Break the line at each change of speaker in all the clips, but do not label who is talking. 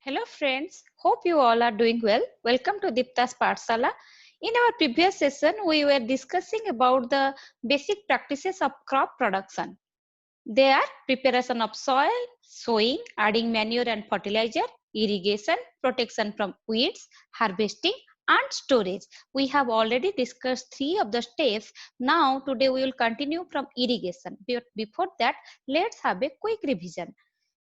Hello friends, hope you all are doing well. Welcome to Dipta's Pathsala. In our previous session, we were discussing about the basic practices of crop production. They are preparation of soil, sowing, adding manure and fertilizer, irrigation, protection from weeds, harvesting and storage. We have already discussed three of the steps. Now today we will continue from irrigation. But before that, let's have a quick revision.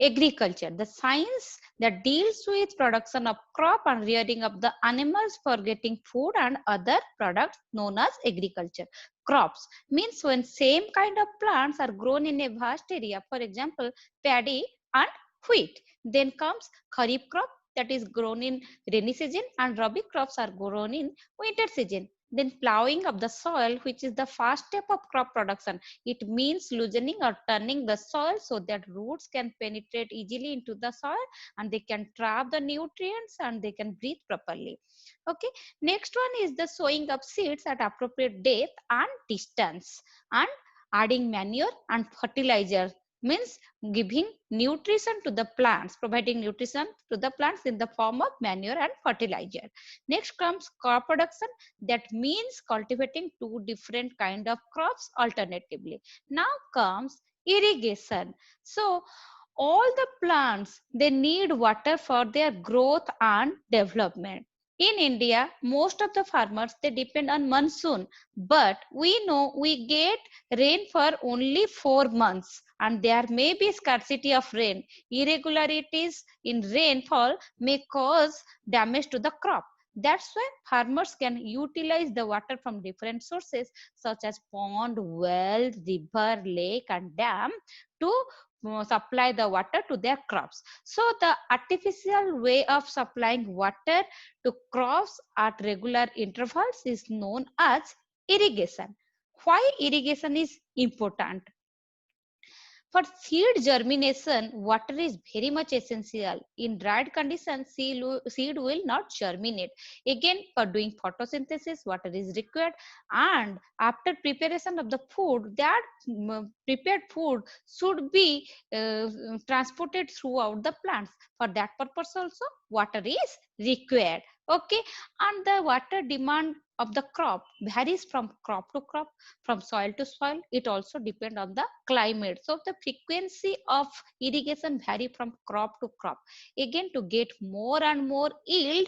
Agriculture, the science that deals with production of crop and rearing of the animals for getting food and other products known as agriculture. Crops means when same kind of plants are grown in a vast area, for example, paddy and wheat. Then comes kharif crop that is grown in rainy season and rabi crops are grown in winter season. Then plowing of the soil, which is the first step of crop production. It means loosening or turning the soil so that roots can penetrate easily into the soil and they can trap the nutrients and they can breathe properly. Okay, next one is the sowing of seeds at appropriate depth and distance, and adding manure and fertilizer means giving nutrition to the plants, providing nutrition to the plants in the form of manure and fertilizer. Next comes crop production, that means cultivating two different kind of crops alternatively. Now comes irrigation. So all the plants, they need water for their growth and development. In India, most of the farmers, they depend on monsoon, but we know we get rain for only 4 months and there may be scarcity of rain. Irregularities in rainfall may cause damage to the crop. That's why farmers can utilize the water from different sources such as pond, well, river, lake and dam to supply the water to their crops. So the artificial way of supplying water to crops at regular intervals is known as irrigation. Why irrigation is important? For seed germination, water is very much essential. In dried conditions, seed will not germinate. Again, for doing photosynthesis, water is required. And after preparation of the food, that prepared food should be transported throughout the plants. For that purpose also, water is required. Okay, and the water demand of the crop varies from crop to crop, from soil to soil. It also depends on the climate, so the frequency of irrigation vary from crop to crop. Again, to get more and more yield,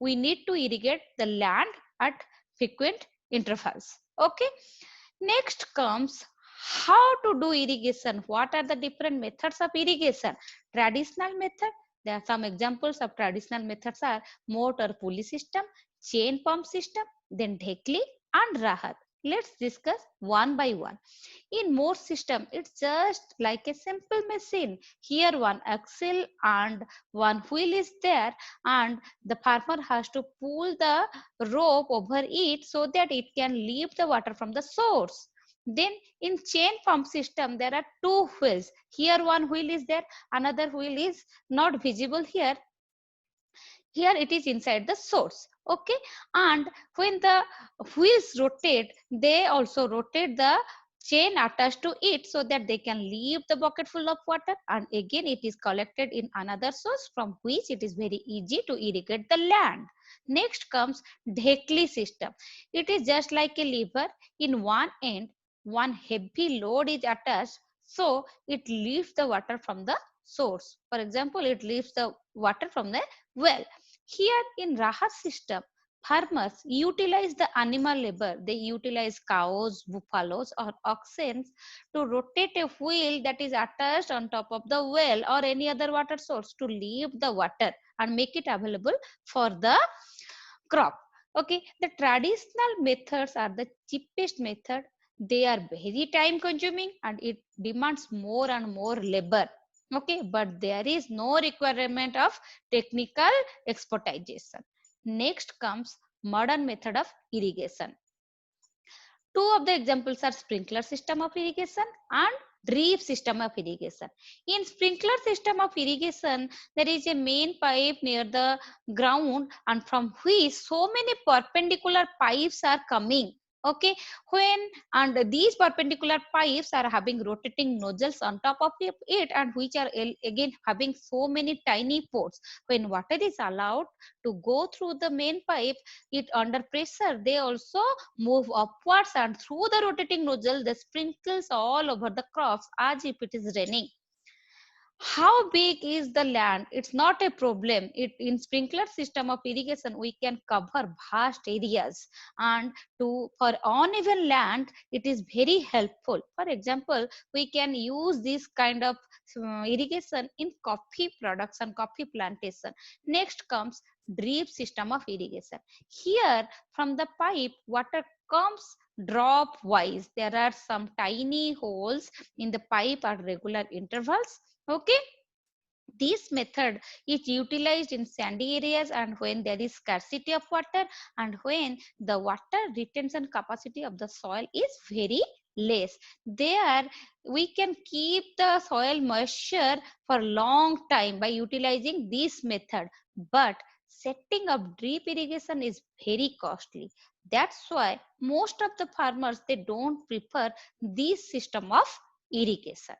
we need to irrigate the land at frequent intervals. Okay, next comes how to do irrigation. What are the different methods of irrigation? Traditional method, there are some examples of traditional methods are motor pulley system, chain pump system, then dhekli and rahat. Let's discuss one by one. In most system, it's just like a simple machine. Here one axle and one wheel is there, and the farmer has to pull the rope over it so that it can leave the water from the source. Then in chain pump system, there are two wheels. Here one wheel is there, another wheel is not visible here. Here it is inside the source. Okay, and when the wheels rotate, they also rotate the chain attached to it so that they can leave the bucket full of water, and again it is collected in another source from which it is very easy to irrigate the land. Next comes dhekli system. It is just like a lever. In one end, one heavy load is attached, so it lifts the water from the source. For example, it lifts the water from the well. Here in Rahat system, farmers utilize the animal labor. They utilize cows, buffaloes or oxen to rotate a wheel that is attached on top of the well or any other water source to leave the water and make it available for the crop. Okay, the traditional methods are the cheapest method. They are very time consuming and it demands more and more labor. Okay, but there is no requirement of technical expertization. Next comes modern method of irrigation. Two of the examples are sprinkler system of irrigation and drip system of irrigation. In sprinkler system of irrigation, there is a main pipe near the ground and from which so many perpendicular pipes are coming. Okay, when and these perpendicular pipes are having rotating nozzles on top of it, and which are again having so many tiny ports. When water is allowed to go through the main pipe, it under pressure they also move upwards, and through the rotating nozzle they sprinkles all over the crops as if it is raining. How big is the land? It's not a problem. It in sprinkler system of irrigation we can cover vast areas, and to for uneven land it is very helpful. For example, we can use this kind of irrigation in coffee production, coffee plantation. Next comes drip system of irrigation. Here from the pipe water comes drop wise. There are some tiny holes in the pipe at regular intervals. Okay, this method is utilized in sandy areas and when there is scarcity of water, and when the water retention capacity of the soil is very less. There we can keep the soil moisture for long time by utilizing this method. But setting up drip irrigation is very costly. That's why most of the farmers they don't prefer this system of irrigation.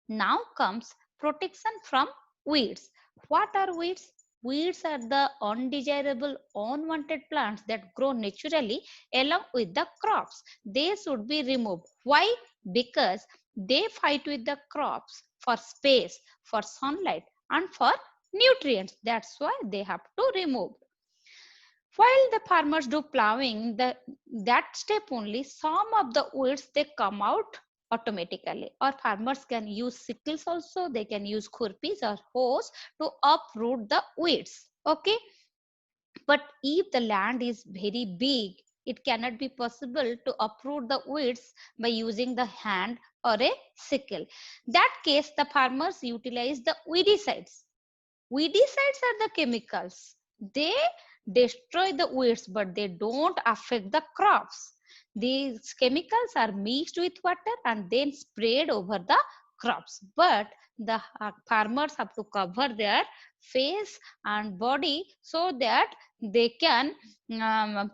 Now comes protection from weeds. What are weeds? Weeds are the undesirable, unwanted plants that grow naturally along with the crops. They should be removed. Why? Because they fight with the crops for space, for sunlight, and for nutrients. That's why they have to remove. While the farmers do plowing, that step only, some of the weeds they come out automatically. Or farmers can use sickles also, they can use khurpis or hoes to uproot the weeds. Okay, but if the land is very big, it cannot be possible to uproot the weeds by using the hand or a sickle. That case, the farmers utilize the weedicides. Weedicides are the chemicals. They destroy the weeds, but they don't affect the crops. These chemicals are mixed with water and then sprayed over the crops. But the farmers have to cover their face and body so that they can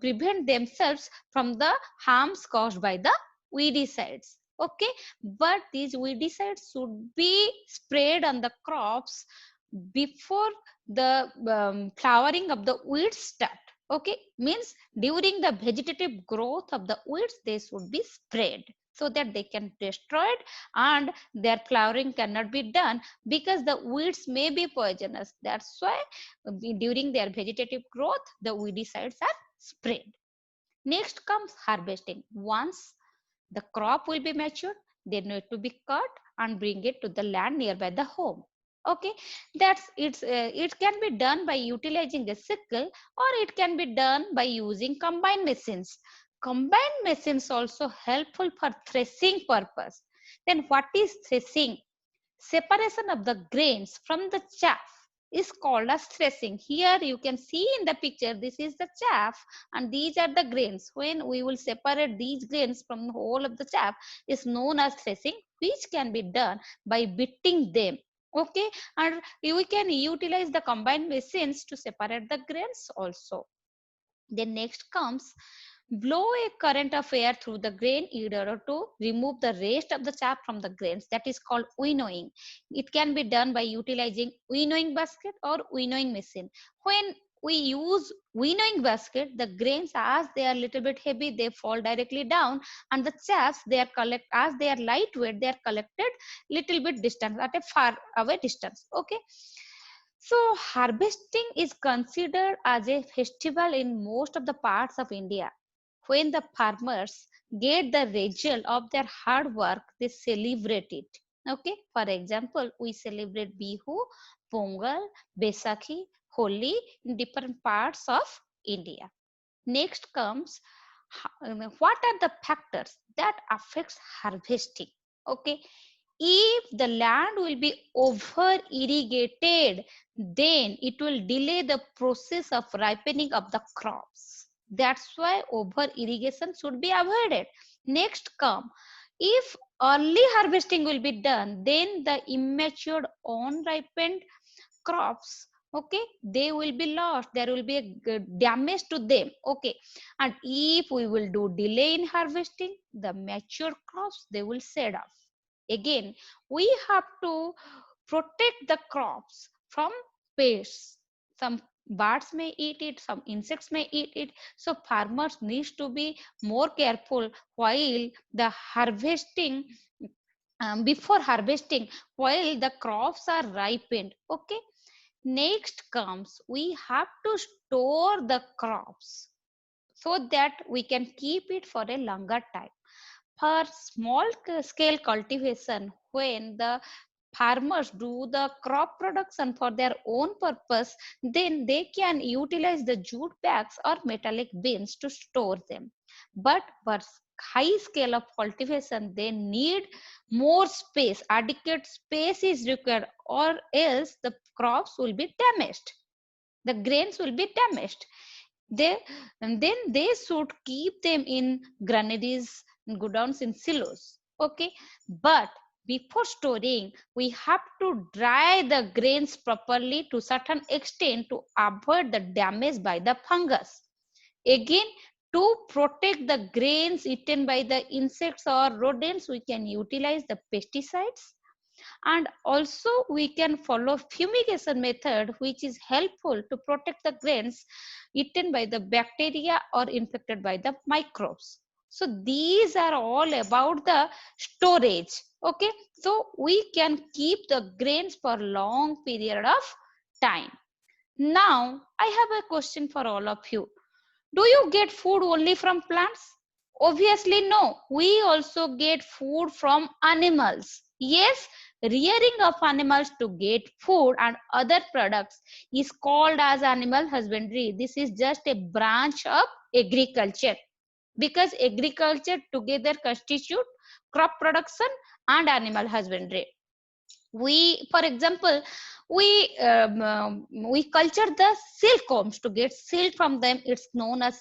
prevent themselves from the harms caused by the weedicides. Okay, but these weedicides should be sprayed on the crops before the flowering of the weeds start. Okay, means during the vegetative growth of the weeds they should be sprayed so that they can destroy it and their flowering cannot be done because the weeds may be poisonous. That's why during their vegetative growth the weedicides are sprayed. Next comes harvesting. Once the crop will be matured, they need to be cut and bring it to the land nearby the home. Okay, it can be done by utilizing the sickle or it can be done by using combined machines. Combined machines also helpful for threshing purpose. Then what is threshing? Separation of the grains from the chaff is called as threshing. Here you can see in the picture, this is the chaff and these are the grains. When we will separate these grains from the whole of the chaff is known as threshing, which can be done by beating them. Okay, and we can utilize the combined machines to separate the grains also. Then next comes blow a current of air through the grain in order to remove the rest of the chaff from the grains. That is called winnowing. It can be done by utilizing winnowing basket or winnowing machine. When we use winnowing basket, the grains as they are little bit heavy, they fall directly down, and the chaffs they are collect as they are lightweight, they are collected little bit distance at a far away distance. Okay, so harvesting is considered as a festival in most of the parts of India. When the farmers get the result of their hard work, they celebrate it. Okay, for example, we celebrate Bihu, Pongal, Besakhi, Holi in different parts of India. Next comes what are the factors that affects harvesting? Okay, if the land will be over irrigated, then it will delay the process of ripening of the crops. That's why over irrigation should be avoided. Next come, if early harvesting will be done, then the immature unripened crops Okay, they will be lost, there will be a damage to them. Okay, and if we will do delay in harvesting, the mature crops, they will shed off. Again, we have to protect the crops from pests. Some birds may eat it, some insects may eat it, so farmers needs to be more careful while the harvesting, before harvesting, while the crops are ripened. Okay, next comes, we have to store the crops so that we can keep it for a longer time. For small scale cultivation, when the farmers do the crop production for their own purpose, then they can utilize the jute bags or metallic bins to store them. But for high scale of cultivation, they need more space, adequate space is required, or else the crops will be damaged, the grains will be damaged. They, and then they should keep them in granaries, godowns, in silos. Okay, but before storing, we have to dry the grains properly to certain extent to avoid the damage by the fungus. Again, to protect the grains eaten by the insects or rodents, we can utilize the pesticides, and also we can follow fumigation method, which is helpful to protect the grains eaten by the bacteria or infected by the microbes. So these are all about the storage. Okay, so we can keep the grains for long period of time. Now I have a question for all of you. Do you get food only from plants? Obviously, no. We also get food from animals. Yes, rearing of animals to get food and other products is called as animal husbandry. This is just a branch of agriculture, because agriculture together constitute crop production and animal husbandry. We, for example, we culture the silkworms to get silk from them, it's known as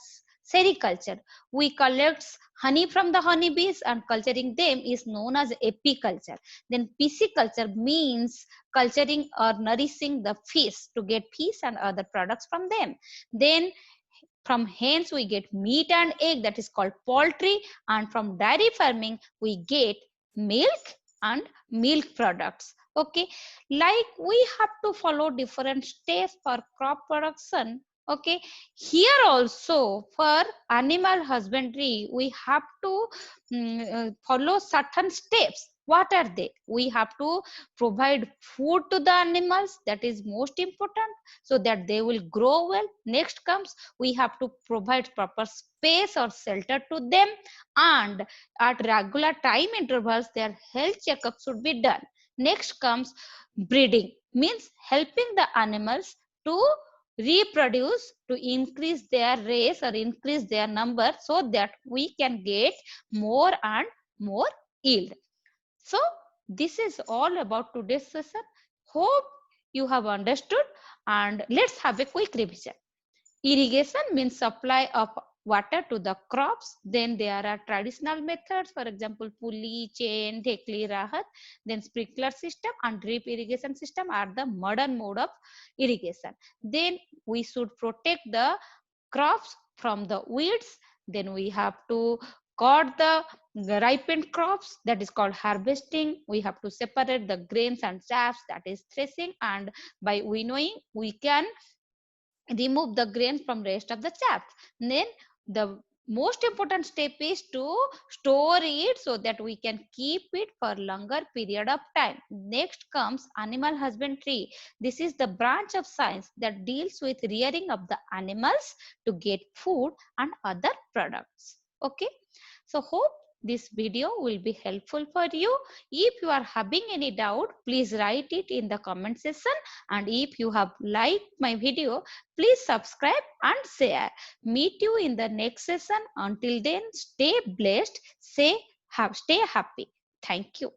sericulture. We collect honey from the honeybees and culturing them is known as apiculture. Then pisciculture means culturing or nourishing the fish to get fish and other products from them. Then from hens we get meat and egg, that is called poultry, and from dairy farming we get milk and milk products. Okay, like we have to follow different steps for crop production. Okay, here also for animal husbandry we have to follow certain steps. What are they? We have to provide food to the animals, that is most important, so that they will grow well. Next comes, we have to provide proper space or shelter to them, and at regular time intervals their health checkup should be done. Next comes breeding, means helping the animals to reproduce, to increase their race or increase their number, so that we can get more and more yield. So this is all about today's session. Hope you have understood, and let's have a quick revision. Irrigation means supply of water to the crops. Then there are traditional methods, for example, pulley, chain, dhekli, rahat. Then sprinkler system and drip irrigation system are the modern mode of irrigation. Then we should protect the crops from the weeds. Then we have to cut the ripened crops, that is called harvesting. We have to separate the grains and chaffs, that is threshing, and by winnowing we can remove the grains from rest of the chaff. Then the most important step is to store it so that we can keep it for longer period of time. Next comes animal husbandry. This is the branch of science that deals with rearing of the animals to get food and other products. Okay, so hope this video will be helpful for you. If you are having any doubt, please write it in the comment section, and if you have liked my video, please subscribe and share. Meet you in the next session. Until then, stay blessed, stay happy. Thank you.